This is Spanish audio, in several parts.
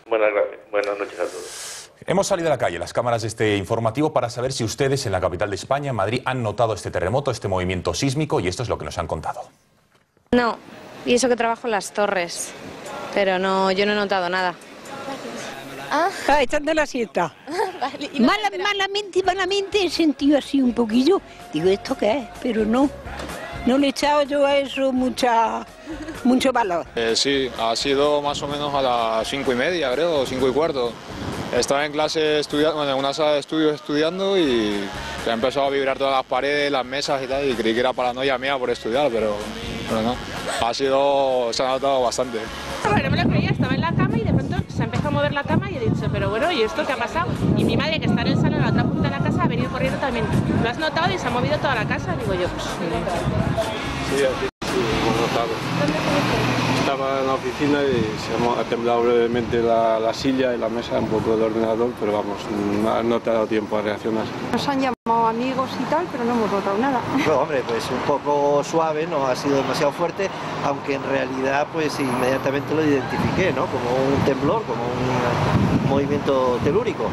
Buenas gracias. Buenas noches a todos. Hemos salido a la calle, las cámaras de este informativo, para saber si ustedes en la capital de España, Madrid, han notado este terremoto, este movimiento sísmico, y esto es lo que nos han contado. No, y eso que trabajo en las torres, pero no, yo no he notado nada. Echando la siesta. Vale, Malamente he sentido así un poquillo. Digo, ¿esto qué es? Pero no le he echado yo a eso mucho valor. Sí, ha sido más o menos a las 5:30, creo, 5:15. Estaba en clase estudiando, bueno, en una sala de estudios estudiando y se ha empezado a vibrar todas las paredes, las mesas y tal, y creí que era paranoia mía por estudiar, pero no. Se ha notado bastante. Bueno, no me lo creía, estaba en la cama y de pronto se empezó a mover la cama y he dicho, pero bueno, ¿y esto qué ha pasado? Y mi madre, que está en el salón a la otra punta de la casa, ha venido corriendo también. ¿Lo has notado? Y se ha movido toda la casa, digo yo. Pues, sí, hemos notado. Estaba en la oficina y se ha temblado brevemente la silla y la mesa, un poco del ordenador, pero vamos, no te ha dado tiempo a reaccionar. Nos han llamado amigos y tal, pero no hemos notado nada. No, hombre, pues un poco suave, no ha sido demasiado fuerte, aunque en realidad pues inmediatamente lo identifiqué, ¿no? Como un temblor, como un movimiento telúrico.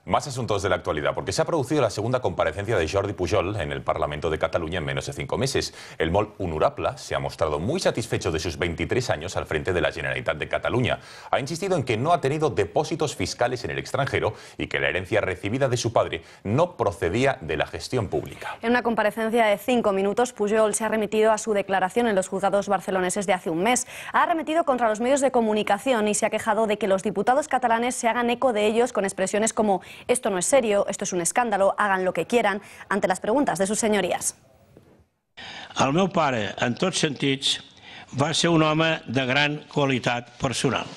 Más asuntos de la actualidad, porque se ha producido la segunda comparecencia de Jordi Pujol en el Parlamento de Cataluña en menos de 5 meses. El molt honorable se ha mostrado muy satisfecho de sus 23 años al frente de la Generalitat de Cataluña. Ha insistido en que no ha tenido depósitos fiscales en el extranjero y que la herencia recibida de su padre no procedía de la gestión pública. En una comparecencia de 5 minutos, Pujol se ha remitido a su declaración en los juzgados barceloneses de hace un mes. Ha arremetido contra los medios de comunicación y se ha quejado de que los diputados catalanes se hagan eco de ellos con expresiones como «esto no es serio, esto es un escándalo, hagan lo que quieran», ante las preguntas de sus señorías. El meu pare, en tots sentits, va ser un home de gran qualitat personal.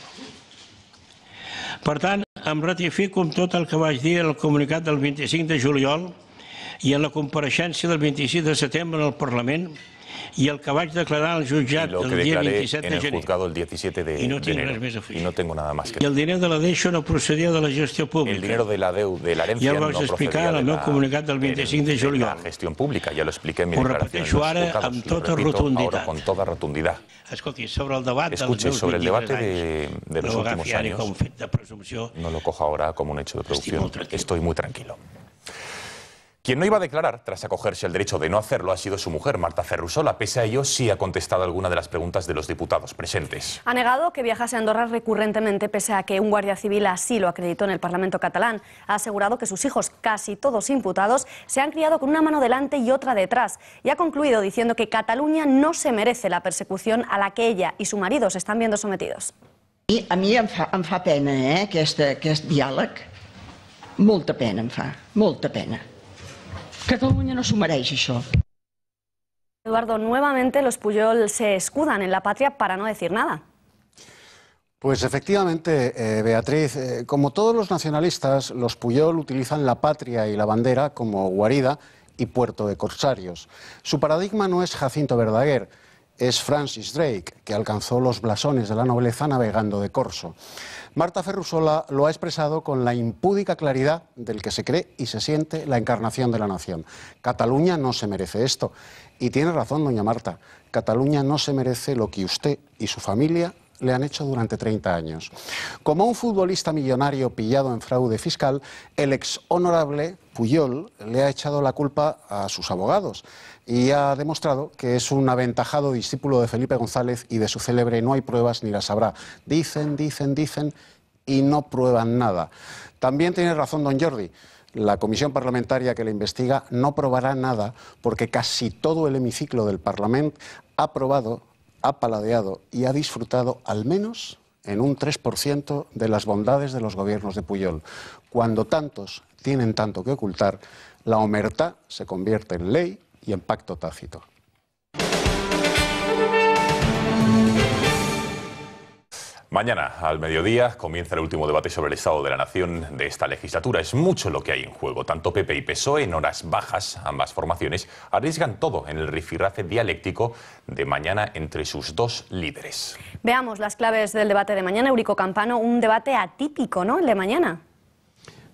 Per tant, em ratifico amb tot el que vaig dir en el comunicat del 25 de juliol i en la compareixença del 26 de setembre en el Parlament y el que vaig declarar al jutjat el dia 27 de gener. El 17 de I no tinc enero. res més a afegir. Y no tengo nada más que I el diner de la deixo no procedia de la gestió pública. El dinero de la herencia ja ho no vaig explicar en el meu comunicat del 25 de juliol. la gestión pública, ya lo expliqué en mi Ho declaración. repeteixo ara amb tota rotunditat. Ahora con toda rotundidad. Escolti, sobre el debat Escuche, sobre el debate de los no últimos agafi ara años, com un fet de presumpció. no lo coja ahora como un hecho de producción. Estic molt tranquil. Estoy muy tranquilo. Quien no iba a declarar, tras acogerse al derecho de no hacerlo, ha sido su mujer, Marta Ferrusola. Pese a ello, sí ha contestado alguna de las preguntas de los diputados presentes. Ha negado que viajase a Andorra recurrentemente, pese a que un guardia civil así lo acreditó en el Parlamento catalán. Ha asegurado que sus hijos, casi todos imputados, se han criado con una mano delante y otra detrás. Y ha concluido diciendo que Cataluña no se merece la persecución a la que ella y su marido se están viendo sometidos. I a mi em fa pena, aquest diàleg. Molta pena em fa, molta pena. Catalunya no s'ho mereix, això. Eduardo, nuevamente los Pujol se escudan en la patria para no decir nada. Pues efectivamente, Beatriz, como todos los nacionalistas, los Pujol utilizan la patria y la bandera como guarida y puerto de corsarios. Su paradigma no es Jacinto Verdaguer, es Francis Drake, que alcanzó los blasones de la nobleza navegando de corso. Marta Ferrusola lo ha expresado con la impúdica claridad del que se cree y se siente la encarnación de la nación. Cataluña no se merece esto. Y tiene razón, doña Marta, Cataluña no se merece lo que usted y su familia le han hecho durante 30 años. Como un futbolista millonario pillado en fraude fiscal, el ex honorable Pujol le ha echado la culpa a sus abogados y ha demostrado que es un aventajado discípulo de Felipe González y de su célebre "no hay pruebas ni las habrá". Dicen, dicen, dicen y no prueban nada. También tiene razón don Jordi. La comisión parlamentaria que le investiga no probará nada porque casi todo el hemiciclo del Parlamento ha probado, ha paladeado y ha disfrutado al menos en un 3% de las bondades de los gobiernos de Pujol. Cuando tantos tienen tanto que ocultar, la omertá se convierte en ley y en pacto tácito. Mañana, al mediodía, comienza el último debate sobre el estado de la nación de esta legislatura. Es mucho lo que hay en juego. Tanto PP y PSOE, en horas bajas, ambas formaciones, arriesgan todo en el rifirrafe dialéctico de mañana entre sus dos líderes. Veamos las claves del debate de mañana. Eurico Campano, un debate atípico, ¿no?, el de mañana.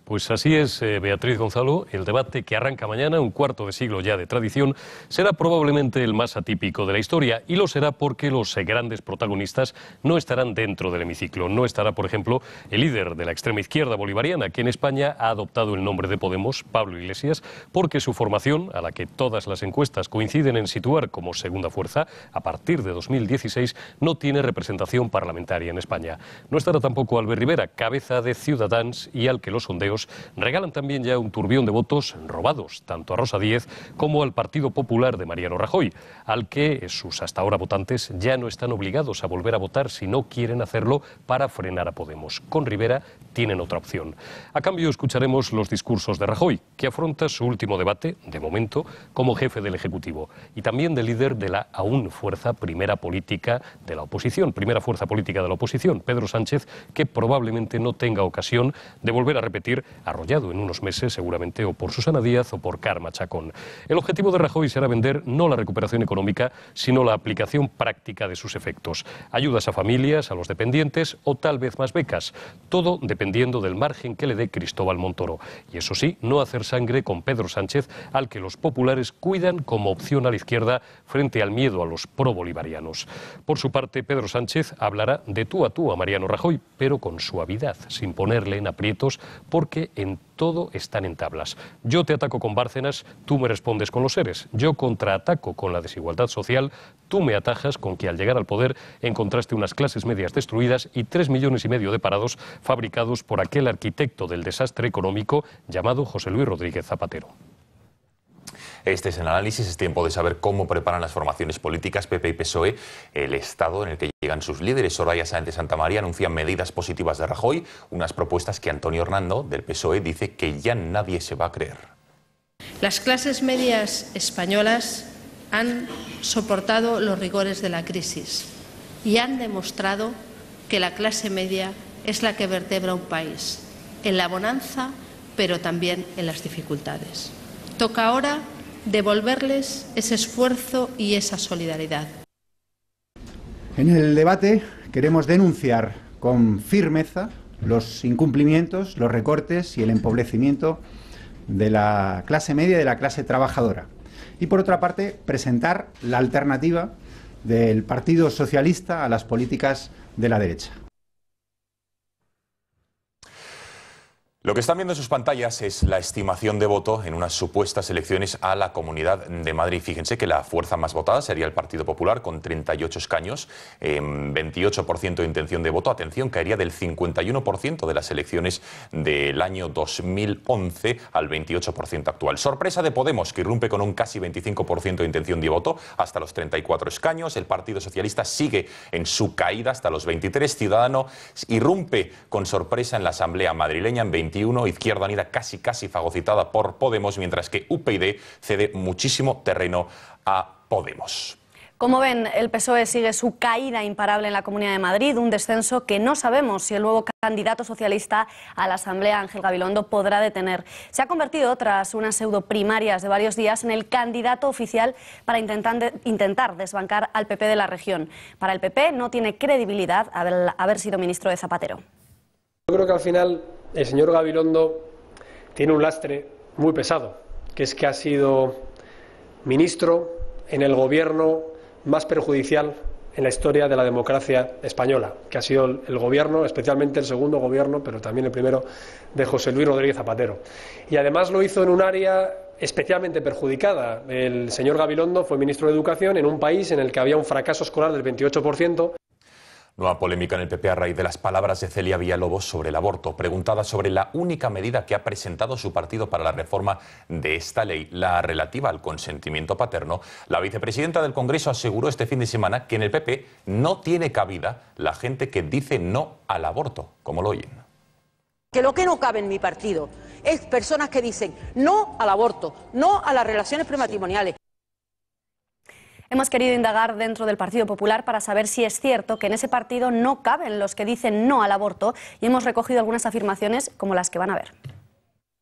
Pues así es, Beatriz Gonzalo, el debate que arranca mañana, un cuarto de siglo ya de tradición, será probablemente el más atípico de la historia, y lo será porque los grandes protagonistas no estarán dentro del hemiciclo. No estará, por ejemplo, el líder de la extrema izquierda bolivariana, que en España ha adoptado el nombre de Podemos, Pablo Iglesias, porque su formación, a la que todas las encuestas coinciden en situar como segunda fuerza, a partir de 2016, no tiene representación parlamentaria en España. No estará tampoco Albert Rivera, cabeza de Ciudadanos, y al que los sondeos regalan también ya un turbión de votos robados, tanto a Rosa Díez como al Partido Popular de Mariano Rajoy, al que sus hasta ahora votantes ya no están obligados a volver a votar si no quieren hacerlo para frenar a Podemos. Con Rivera tienen otra opción. A cambio, escucharemos los discursos de Rajoy, que afronta su último debate, de momento, como jefe del Ejecutivo, y también del líder de la aún primera fuerza política de la oposición, Pedro Sánchez, que probablemente no tenga ocasión de volver a repetir, arrollado en unos meses seguramente o por Susana Díaz o por Carme Chacón. El objetivo de Rajoy será vender no la recuperación económica, sino la aplicación práctica de sus efectos. Ayudas a familias, a los dependientes o tal vez más becas, todo dependiendo del margen que le dé Cristóbal Montoro. Y eso sí, no hacer sangre con Pedro Sánchez, al que los populares cuidan como opción a la izquierda frente al miedo a los pro-bolivarianos. Por su parte, Pedro Sánchez hablará de tú a Mariano Rajoy, pero con suavidad, sin ponerle en aprietos, porque en todo están en tablas. Yo te ataco con Bárcenas, tú me respondes con los seres. Yo contraataco con la desigualdad social, tú me atajas con que al llegar al poder encontraste unas clases medias destruidas y 3,5 millones de parados fabricados por aquel arquitecto del desastre económico llamado José Luis Rodríguez Zapatero. Este es el análisis, es tiempo de saber cómo preparan las formaciones políticas PP y PSOE el estado en el que llegan sus líderes. Soraya Sáenz de Santamaría anuncia medidas positivas de Rajoy, unas propuestas que Antonio Hernando, del PSOE, dice que ya nadie se va a creer. Las clases medias españolas han soportado los rigores de la crisis y han demostrado que la clase media es la que vertebra un país, en la bonanza, pero también en las dificultades. Toca ahora devolverles ese esfuerzo y esa solidaridad. En el debate queremos denunciar con firmeza los incumplimientos, los recortes y el empobrecimiento de la clase media y de la clase trabajadora. Y por otra parte, presentar la alternativa del Partido Socialista a las políticas de la derecha. Lo que están viendo en sus pantallas es la estimación de voto en unas supuestas elecciones a la Comunidad de Madrid. Fíjense que la fuerza más votada sería el Partido Popular, con 38 escaños, 28% de intención de voto. Atención, caería del 51% de las elecciones del año 2011 al 28% actual. Sorpresa de Podemos, que irrumpe con un casi 25% de intención de voto hasta los 34 escaños. El Partido Socialista sigue en su caída hasta los 23. Ciudadanos irrumpe con sorpresa en la Asamblea madrileña en 21. Izquierda Unida casi fagocitada por Podemos, mientras que UPyD cede muchísimo terreno a Podemos. Como ven, el PSOE sigue su caída imparable en la Comunidad de Madrid, un descenso que no sabemos si el nuevo candidato socialista a la Asamblea, Ángel Gabilondo, podrá detener. Se ha convertido, tras unas pseudoprimarias de varios días, en el candidato oficial para intentar desbancar al PP de la región. Para el PP no tiene credibilidad haber sido ministro de Zapatero. Yo creo que al final el señor Gabilondo tiene un lastre muy pesado, que es que ha sido ministro en el gobierno más perjudicial en la historia de la democracia española, que ha sido el gobierno, especialmente el segundo gobierno, pero también el primero, de José Luis Rodríguez Zapatero. Y además lo hizo en un área especialmente perjudicada. El señor Gabilondo fue ministro de Educación en un país en el que había un fracaso escolar del 28%. Nueva polémica en el PP a raíz de las palabras de Celia Villalobos sobre el aborto. Preguntada sobre la única medida que ha presentado su partido para la reforma de esta ley, la relativa al consentimiento paterno, la vicepresidenta del Congreso aseguró este fin de semana que en el PP no tiene cabida la gente que dice no al aborto, como lo oyen. Que lo que no cabe en mi partido es personas que dicen no al aborto, no a las relaciones prematrimoniales. Hemos querido indagar dentro del Partido Popular para saber si es cierto que en ese partido no caben los que dicen no al aborto, y hemos recogido algunas afirmaciones como las que van a ver.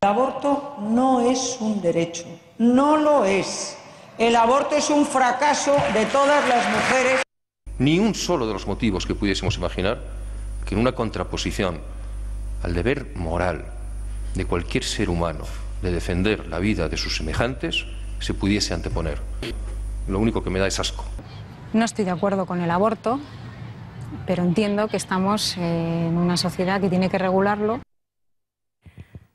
El aborto no es un derecho, no lo es. El aborto es un fracaso de todas las mujeres. Ni un solo de los motivos que pudiésemos imaginar que en una contraposición al deber moral de cualquier ser humano de defender la vida de sus semejantes se pudiese anteponer. Lo único que me da es asco. No estoy de acuerdo con el aborto, pero entiendo que estamos en una sociedad que tiene que regularlo.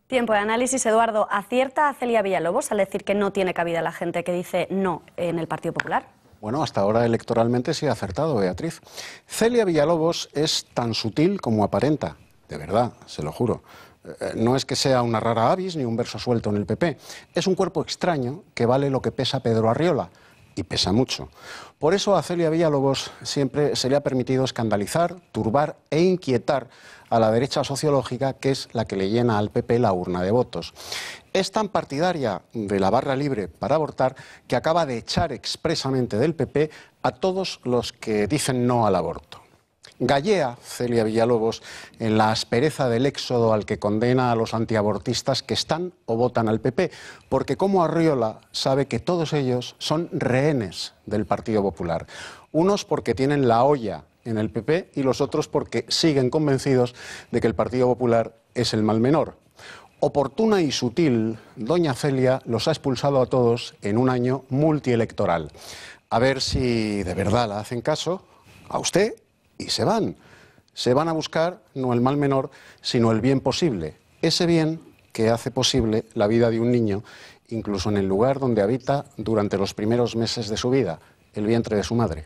Tiempo de análisis. Eduardo, ¿acierta a Celia Villalobos al decir que no tiene cabida la gente que dice no en el Partido Popular? Bueno, hasta ahora electoralmente sí ha acertado, Beatriz. Celia Villalobos es tan sutil como aparenta, de verdad, se lo juro. No es que sea una rara avis ni un verso suelto en el PP, es un cuerpo extraño que vale lo que pesa Pedro Arriola, y pesa mucho. Por eso a Celia Villalobos siempre se le ha permitido escandalizar, turbar e inquietar a la derecha sociológica, que es la que le llena al PP la urna de votos. Es tan partidaria de la barra libre para abortar que acaba de echar expresamente del PP a todos los que dicen no al aborto. Gallea Celia Villalobos en la aspereza del éxodo al que condena a los antiabortistas que están o votan al PP, porque como Arriola sabe que todos ellos son rehenes del Partido Popular. Unos porque tienen la olla en el PP y los otros porque siguen convencidos de que el Partido Popular es el mal menor. Oportuna y sutil, doña Celia los ha expulsado a todos en un año multielectoral. A ver si de verdad la hacen caso a usted. Y se van a buscar no el mal menor, sino el bien posible, ese bien que hace posible la vida de un niño, incluso en el lugar donde habita durante los primeros meses de su vida, el vientre de su madre.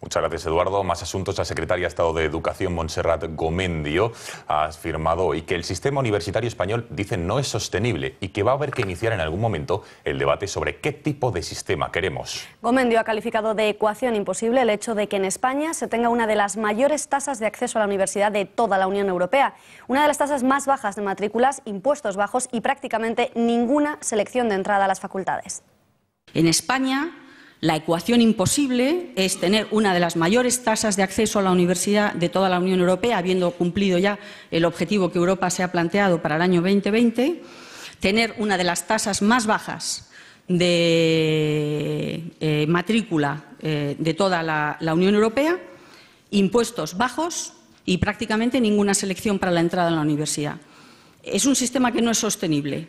Muchas gracias, Eduardo. Más asuntos. La secretaria de Estado de Educación, Montserrat Gomendio, ha afirmado hoy que el sistema universitario español, dice, no es sostenible y que va a haber que iniciar en algún momento el debate sobre qué tipo de sistema queremos. Gomendio ha calificado de ecuación imposible el hecho de que en España se tenga una de las mayores tasas de acceso a la universidad de toda la Unión Europea, una de las tasas más bajas de matrículas, impuestos bajos y prácticamente ninguna selección de entrada a las facultades. En España, la ecuación imposible es tener una de las mayores tasas de acceso a la universidad de toda la Unión Europea, habiendo cumplido ya el objetivo que Europa se ha planteado para el año 2020, tener una de las tasas más bajas de matrícula de toda la Unión Europea, impuestos bajos y prácticamente ninguna selección para la entrada en la universidad. Es un sistema que no es sostenible.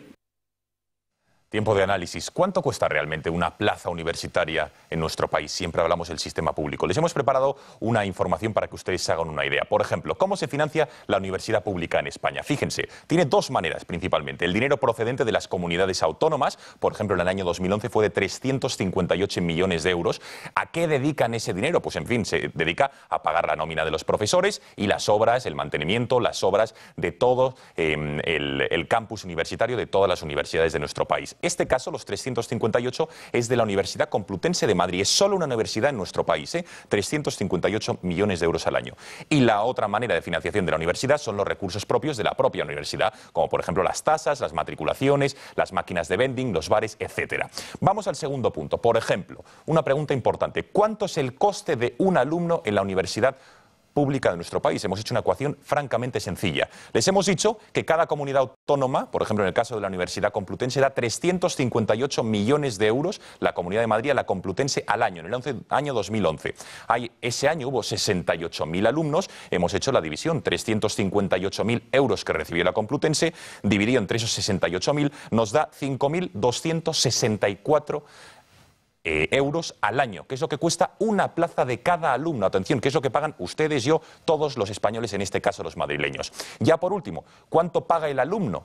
Tiempo de análisis. ¿Cuánto cuesta realmente una plaza universitaria en nuestro país? Siempre hablamos del sistema público. Les hemos preparado una información para que ustedes se hagan una idea. Por ejemplo, ¿cómo se financia la universidad pública en España? Fíjense, tiene dos maneras principalmente. El dinero procedente de las comunidades autónomas, por ejemplo, en el año 2011 fue de 358 millones de euros. ¿A qué dedican ese dinero? Pues en fin, se dedica a pagar la nómina de los profesores y las obras, el mantenimiento, las obras de todo el campus universitario de todas las universidades de nuestro país. Este caso, los 358, es de la Universidad Complutense de Madrid. Es solo una universidad en nuestro país, 358 millones de euros al año. Y la otra manera de financiación de la universidad son los recursos propios de la propia universidad, como por ejemplo las tasas, las matriculaciones, las máquinas de vending, los bares, etc. Vamos al segundo punto. Por ejemplo, una pregunta importante. ¿Cuánto es el coste de un alumno en la universidad pública de nuestro país? Hemos hecho una ecuación francamente sencilla. Les hemos dicho que cada comunidad autónoma, por ejemplo en el caso de la Universidad Complutense, da 358 millones de euros, la Comunidad de Madrid a la Complutense al año, en el año 2011. Ese año hubo 68.000 alumnos, hemos hecho la división, 358.000 euros que recibió la Complutense, dividido entre esos 68.000, nos da 5.264 euros al año, que es lo que cuesta una plaza de cada alumno. Atención, que es lo que pagan ustedes, yo, todos los españoles, en este caso los madrileños. Ya por último, ¿cuánto paga el alumno?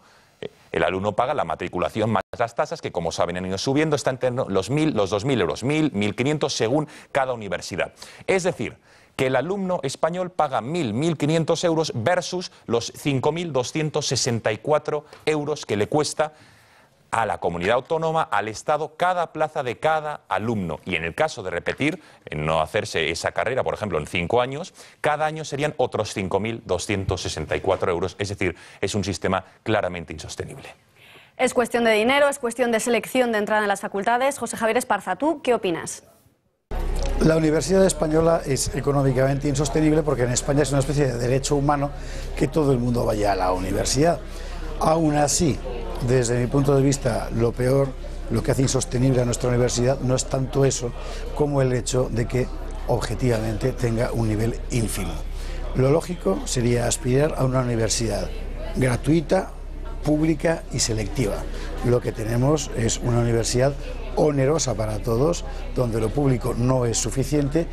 El alumno paga la matriculación más las tasas, que como saben han ido subiendo, están entre los 1.000, los 2.000 euros, 1.000, 1.500 según cada universidad. Es decir, que el alumno español paga 1.000, 1.500 euros versus los 5.264 euros que le cuesta a la comunidad autónoma, al Estado, cada plaza de cada alumno. Y en el caso de repetir, no hacerse esa carrera, por ejemplo, en 5 años, cada año serían otros 5.264 euros. Es decir, es un sistema claramente insostenible. Es cuestión de dinero, es cuestión de selección de entrada en las facultades. José Javier Esparza, ¿tú qué opinas? La universidad española es económicamente insostenible porque en España es una especie de derecho humano que todo el mundo vaya a la universidad. Aún así, desde mi punto de vista, lo peor, lo que hace insostenible a nuestra universidad no es tanto eso como el hecho de que objetivamente tenga un nivel ínfimo. Lo lógico sería aspirar a una universidad gratuita, pública y selectiva. Lo que tenemos es una universidad onerosa para todos, donde lo público no es suficiente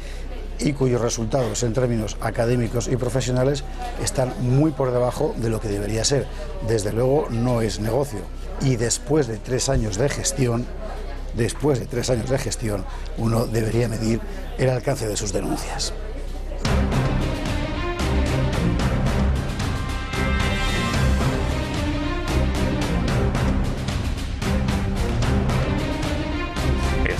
y cuyos resultados en términos académicos y profesionales están muy por debajo de lo que debería ser. Desde luego no es negocio. Y después de 3 años de gestión, uno debería medir el alcance de sus denuncias.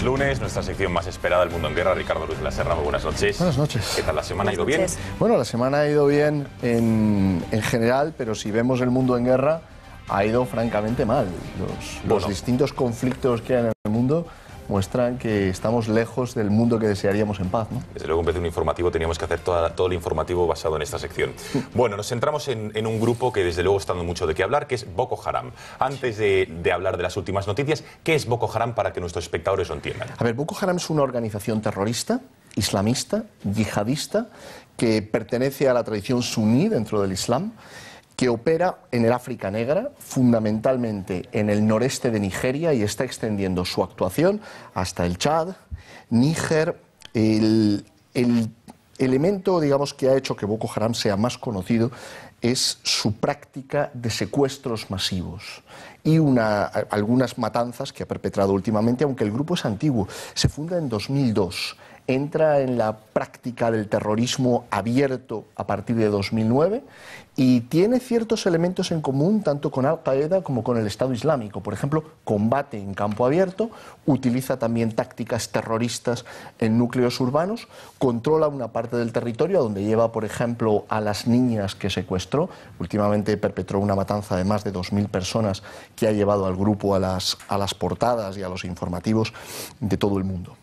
Lunes, nuestra sección más esperada, El Mundo en Guerra. Ricardo Ruiz de la Serna, muy buenas noches. Buenas noches. ¿Qué tal la semana? ¿Ha ido bien? Bueno, la semana ha ido bien en general, pero si vemos El Mundo en Guerra, ha ido francamente mal. Los distintos conflictos que hay en el mundo muestran que estamos lejos del mundo que desearíamos en paz, ¿no? Desde luego, en vez de un informativo, teníamos que hacer todo el informativo basado en esta sección. Bueno, nos centramos en un grupo que desde luego está dando mucho de qué hablar, que es Boko Haram. Antes de hablar de las últimas noticias, ¿qué es Boko Haram para que nuestros espectadores lo entiendan? A ver, Boko Haram es una organización terrorista, islamista, yihadista, que pertenece a la tradición suní dentro del Islam, que opera en el África Negra, fundamentalmente en el noreste de Nigeria, y está extendiendo su actuación hasta el Chad, Níger. El elemento, digamos, que ha hecho que Boko Haram sea más conocido es su práctica de secuestros masivos y algunas matanzas que ha perpetrado últimamente, aunque el grupo es antiguo. Se funda en 2002. Entra en la práctica del terrorismo abierto a partir de 2009 y tiene ciertos elementos en común tanto con Al-Qaeda como con el Estado Islámico. Por ejemplo, combate en campo abierto, utiliza también tácticas terroristas en núcleos urbanos, controla una parte del territorio donde lleva, por ejemplo, a las niñas que secuestró. Últimamente perpetró una matanza de más de 2.000 personas que ha llevado al grupo a las portadas y a los informativos de todo el mundo.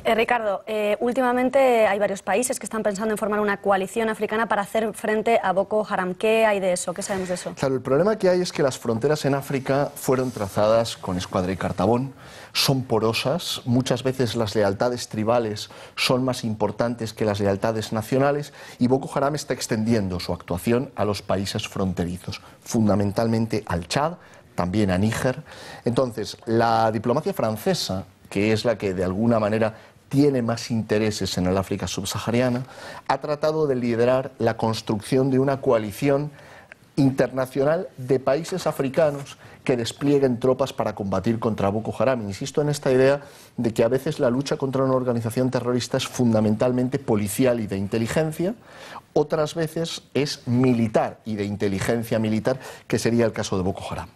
Ricardo, últimamente hay varios países que están pensando en formar una coalición africana para hacer frente a Boko Haram. ¿Qué hay de eso? ¿Qué sabemos de eso? Claro, el problema que hay es que las fronteras en África fueron trazadas con escuadra y cartabón, son porosas, muchas veces las lealtades tribales son más importantes que las lealtades nacionales y Boko Haram está extendiendo su actuación a los países fronterizos, fundamentalmente al Chad, también a Níger. Entonces, la diplomacia francesa, que es la que de alguna manera tiene más intereses en el África subsahariana, ha tratado de liderar la construcción de una coalición internacional de países africanos que desplieguen tropas para combatir contra Boko Haram. Insisto en esta idea de que a veces la lucha contra una organización terrorista es fundamentalmente policial y de inteligencia, otras veces es militar y de inteligencia militar, que sería el caso de Boko Haram.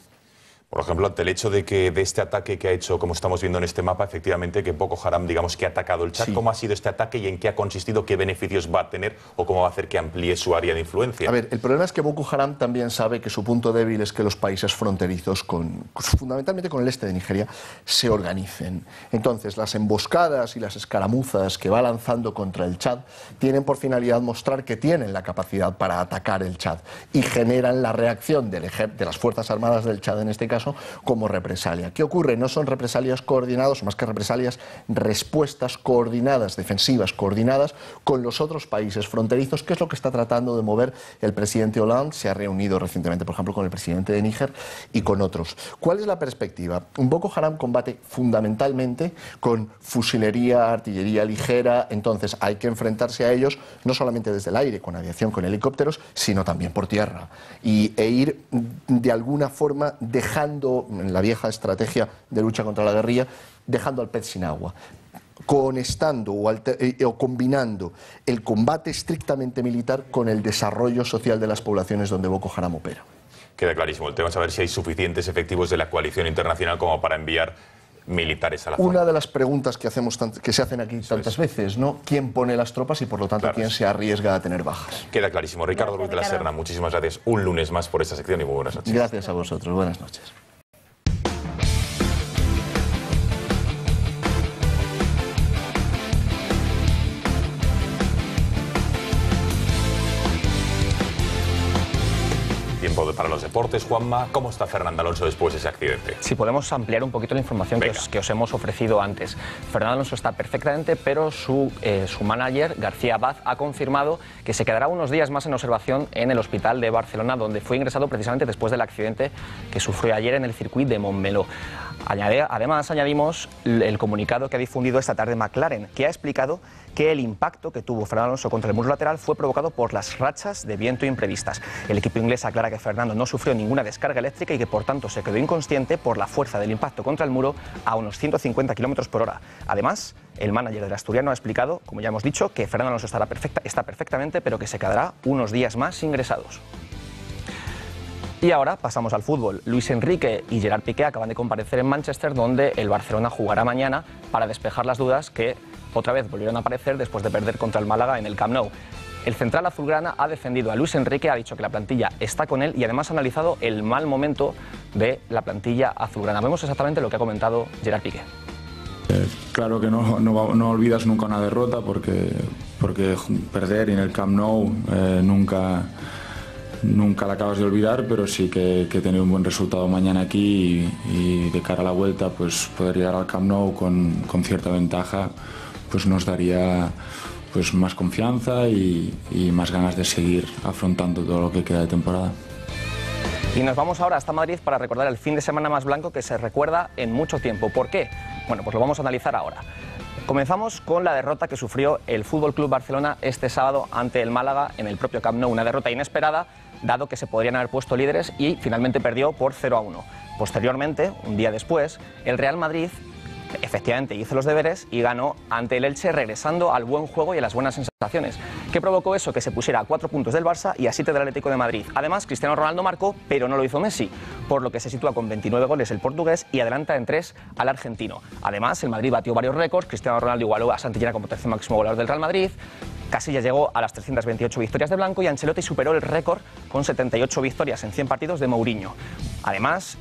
Por ejemplo, ante el hecho de este ataque que ha hecho, como estamos viendo en este mapa, efectivamente, que Boko Haram, digamos, que ha atacado el Chad. Sí. ¿Cómo ha sido este ataque y en qué ha consistido? ¿Qué beneficios va a tener o cómo va a hacer que amplíe su área de influencia? A ver, el problema es que Boko Haram también sabe que su punto débil es que los países fronterizos, fundamentalmente con el este de Nigeria, se organicen. Entonces, las emboscadas y las escaramuzas que va lanzando contra el Chad tienen por finalidad mostrar que tienen la capacidad para atacar el Chad y generan la reacción de las Fuerzas Armadas del Chad, en este caso, como represalia. ¿Qué ocurre? No son represalias coordinadas, o más que represalias, respuestas coordinadas, defensivas coordinadas con los otros países fronterizos, que es lo que está tratando de mover el presidente Hollande. Se ha reunido recientemente, por ejemplo, con el presidente de Níger y con otros. ¿Cuál es la perspectiva? Un Boko Haram combate fundamentalmente con fusilería, artillería ligera, entonces hay que enfrentarse a ellos no solamente desde el aire, con aviación, con helicópteros, sino también por tierra e ir de alguna forma dejando, en la vieja estrategia de lucha contra la guerrilla, dejando al pez sin agua, conectando o combinando el combate estrictamente militar con el desarrollo social de las poblaciones donde Boko Haram opera. Queda clarísimo. El tema es saber si hay suficientes efectivos de la coalición internacional como para enviar militares a la zona. Una de las preguntas que se hacen aquí tantas veces, ¿no? ¿Quién pone las tropas y por lo tanto quién se arriesga a tener bajas? Queda clarísimo. Ricardo Ruiz de la Serna, muchísimas gracias. Un lunes más por esta sección y muy buenas noches. Gracias a vosotros. Buenas noches. tiempo para los deportes. Juanma, ¿cómo está Fernando Alonso después de ese accidente? Si podemos ampliar un poquito la información que os hemos ofrecido antes. Fernando Alonso está perfectamente, pero su manager, García Abad, ha confirmado que se quedará unos días más en observación en el hospital de Barcelona, donde fue ingresado precisamente después del accidente que sufrió ayer en el circuito de Montmeló. Además, añadimos el comunicado que ha difundido esta tarde McLaren, que ha explicado que el impacto que tuvo Fernando Alonso contra el muro lateral fue provocado por las rachas de viento imprevistas. El equipo inglés aclara que Fernando no sufrió ninguna descarga eléctrica y que por tanto se quedó inconsciente por la fuerza del impacto contra el muro a unos 150 km por hora. Además, el manager del asturiano ha explicado, como ya hemos dicho, que Fernando Alonso está perfectamente, pero que se quedará unos días más ingresados. Y ahora pasamos al fútbol. Luis Enrique y Gerard Piqué acaban de comparecer en Manchester, donde el Barcelona jugará mañana para despejar las dudas que otra vez volvieron a aparecer después de perder contra el Málaga en el Camp Nou. El central azulgrana ha defendido a Luis Enrique, ha dicho que la plantilla está con él y además ha analizado el mal momento de la plantilla azulgrana. Vemos exactamente lo que ha comentado Gerard Piqué. Claro que no olvidas nunca una derrota porque perder en el Camp Nou nunca la acabas de olvidar, pero sí que tener un buen resultado mañana aquí y de cara a la vuelta pues poder llegar al Camp Nou con cierta ventaja pues nos daría pues más confianza y más ganas de seguir afrontando todo lo que queda de temporada. Y nos vamos ahora hasta Madrid para recordar el fin de semana más blanco que se recuerda en mucho tiempo. ¿Por qué? Bueno, pues lo vamos a analizar ahora. Comenzamos con la derrota que sufrió el FC Barcelona este sábado ante el Málaga en el propio Camp Nou. Una derrota inesperada, dado que se podrían haber puesto líderes y finalmente perdió por 0-1. Posteriormente, un día después, el Real Madrid efectivamente hizo los deberes y ganó ante el Elche, regresando al buen juego y a las buenas sensaciones. ¿Qué provocó eso? Que se pusiera a 4 puntos del Barça y a 7 del Atlético de Madrid. Además, Cristiano Ronaldo marcó, pero no lo hizo Messi, por lo que se sitúa con 29 goles el portugués y adelanta en 3 al argentino. Además, el Madrid batió varios récords. Cristiano Ronaldo igualó a Santillana como tercer máximo goleador del Real Madrid. Casillas llegó a las 328 victorias de blanco y Ancelotti superó el récord con 78 victorias en 100 partidos de Mourinho. Además,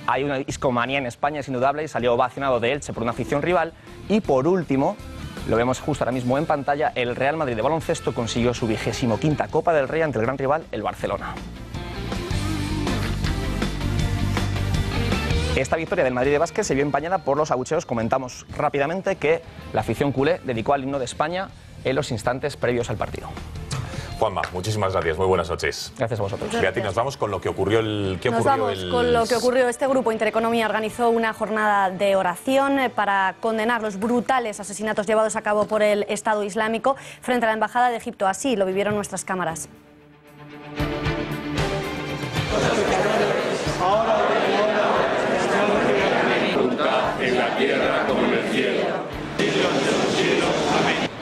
hay una iscomanía en España, es indudable, y salió ovacionado de Elche por una afición rival. Y por último, lo vemos justo ahora mismo en pantalla, el Real Madrid de baloncesto consiguió su 25ª Copa del Rey ante el gran rival, el Barcelona. Esta victoria del Madrid de básquet se vio empañada por los abucheos. Comentamos rápidamente que la afición culé dedicó al himno de España en los instantes previos al partido. Juanma, muchísimas gracias, muy buenas noches. Gracias a vosotros. Beatriz, nos vamos con lo que ocurrió con lo que ocurrió. Este grupo Intereconomía organizó una jornada de oración para condenar los brutales asesinatos llevados a cabo por el Estado Islámico frente a la Embajada de Egipto. Así lo vivieron nuestras cámaras. En la tierra como en el cielo.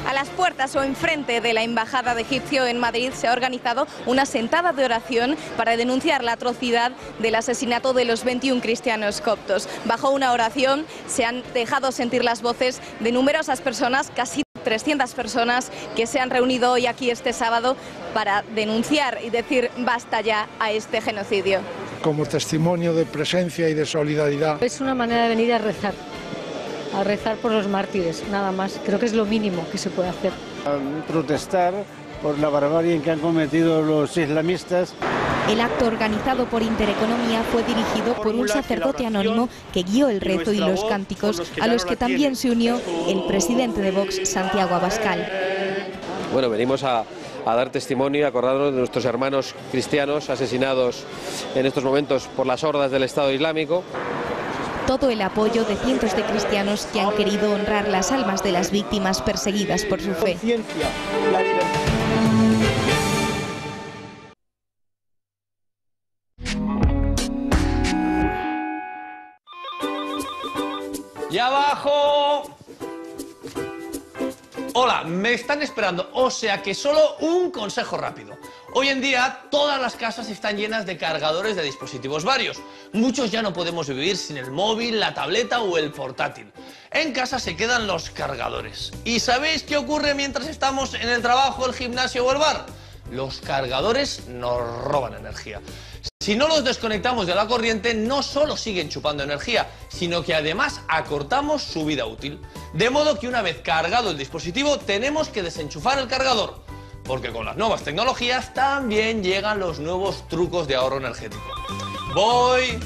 A las puertas o enfrente de la Embajada de Egipto en Madrid se ha organizado una sentada de oración para denunciar la atrocidad del asesinato de los 21 cristianos coptos. Bajo una oración se han dejado sentir las voces de numerosas personas, casi 300 personas que se han reunido hoy aquí este sábado para denunciar y decir basta ya a este genocidio. Como testimonio de presencia y de solidaridad. Es una manera de venir a rezar por los mártires, nada más. Creo que es lo mínimo que se puede hacer. Protestar por la barbarie que han cometido los islamistas. El acto organizado por Intereconomía fue dirigido por un sacerdote anónimo que guió el rezo y los cánticos, a los que también se unió el presidente de Vox, Santiago Abascal. Bueno, venimos a dar testimonio, acordándonos de nuestros hermanos cristianos asesinados en estos momentos por las hordas del Estado Islámico. Todo el apoyo de cientos de cristianos que han querido honrar las almas de las víctimas perseguidas por su fe. ¡Y abajo! Hola, me están esperando, o sea que solo un consejo rápido. Hoy en día todas las casas están llenas de cargadores de dispositivos varios. Muchos ya no podemos vivir sin el móvil, la tableta o el portátil. En casa se quedan los cargadores. ¿Y sabéis qué ocurre mientras estamos en el trabajo, el gimnasio o el bar? Los cargadores nos roban energía. Si no los desconectamos de la corriente, no solo siguen chupando energía, sino que además acortamos su vida útil. De modo que una vez cargado el dispositivo, tenemos que desenchufar el cargador. porque con las nuevas tecnologías también llegan los nuevos trucos de ahorro energético. Voy...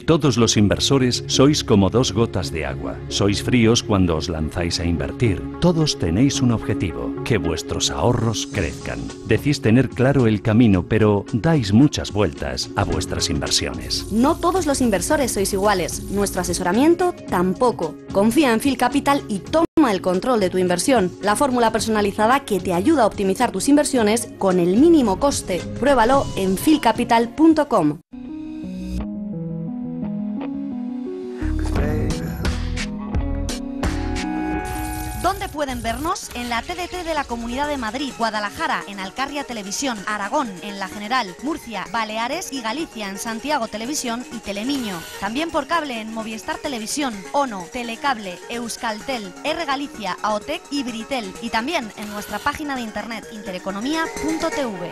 Todos los inversores sois como 2 gotas de agua. Sois fríos cuando os lanzáis a invertir. Todos tenéis un objetivo, que vuestros ahorros crezcan. Decís tener claro el camino, pero dais muchas vueltas a vuestras inversiones. No todos los inversores sois iguales. Nuestro asesoramiento tampoco. Confía en Phil Capital y toma el control de tu inversión. La fórmula personalizada que te ayuda a optimizar tus inversiones con el mínimo coste. Pruébalo en philcapital.com. ¿Dónde pueden vernos? En la TDT de la Comunidad de Madrid, Guadalajara, en Alcarria Televisión, Aragón, en La General, Murcia, Baleares y Galicia, en Santiago Televisión y Telemiño. También por cable en Movistar Televisión, ONO, Telecable, Euskaltel, R Galicia, AOTEC y Britel. Y también en nuestra página de internet intereconomía.tv.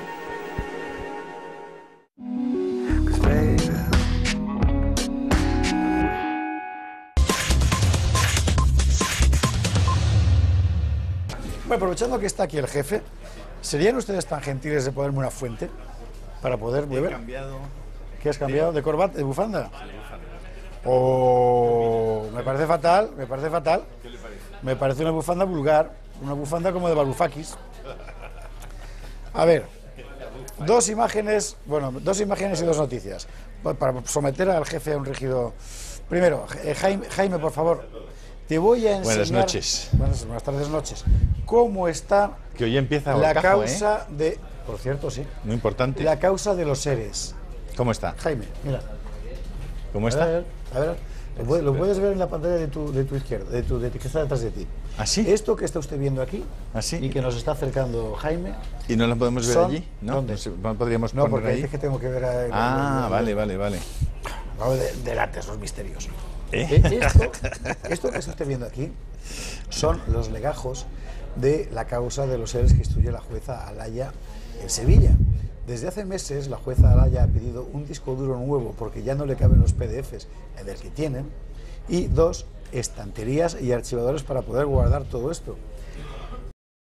Bueno, aprovechando que está aquí el jefe, ¿serían ustedes tan gentiles de ponerme una fuente para poder beber? ¿Qué has cambiado? ¿De corbata? ¿De bufanda? Oh, me parece fatal, me parece fatal. ¿Qué le parece? Me parece una bufanda vulgar, una bufanda como de Varoufakis. A ver, dos imágenes y 2 noticias. Para someter al jefe a un rígido... Primero, Jaime, por favor, te voy a enseñar... Buenas noches. Buenas tardes, noches. ¿Cómo está que hoy empieza la Horcajo, causa de... Por cierto, sí. Muy importante. La causa de los seres. ¿Cómo está? Jaime, mira. ¿Cómo está? A ver. Lo puedes ver en la pantalla de tu izquierda, de que está detrás de ti. ¿Ah, sí? Esto que está usted viendo aquí, y que nos está acercando Jaime... ¿Y no lo podemos ver allí? ¿No? ¿Dónde? ¿No podríamos No, poner porque ahí? dices que tengo que ver... Vale. No, delante, esos misterios. ¿Eh? Esto que está usted viendo aquí son los legajos de la causa de los seres que instruyó la jueza Alaya en Sevilla. Desde hace meses la jueza Alaya ha pedido un disco duro nuevo porque ya no le caben los PDFs en el que tienen, y 2 estanterías y archivadores para poder guardar todo esto.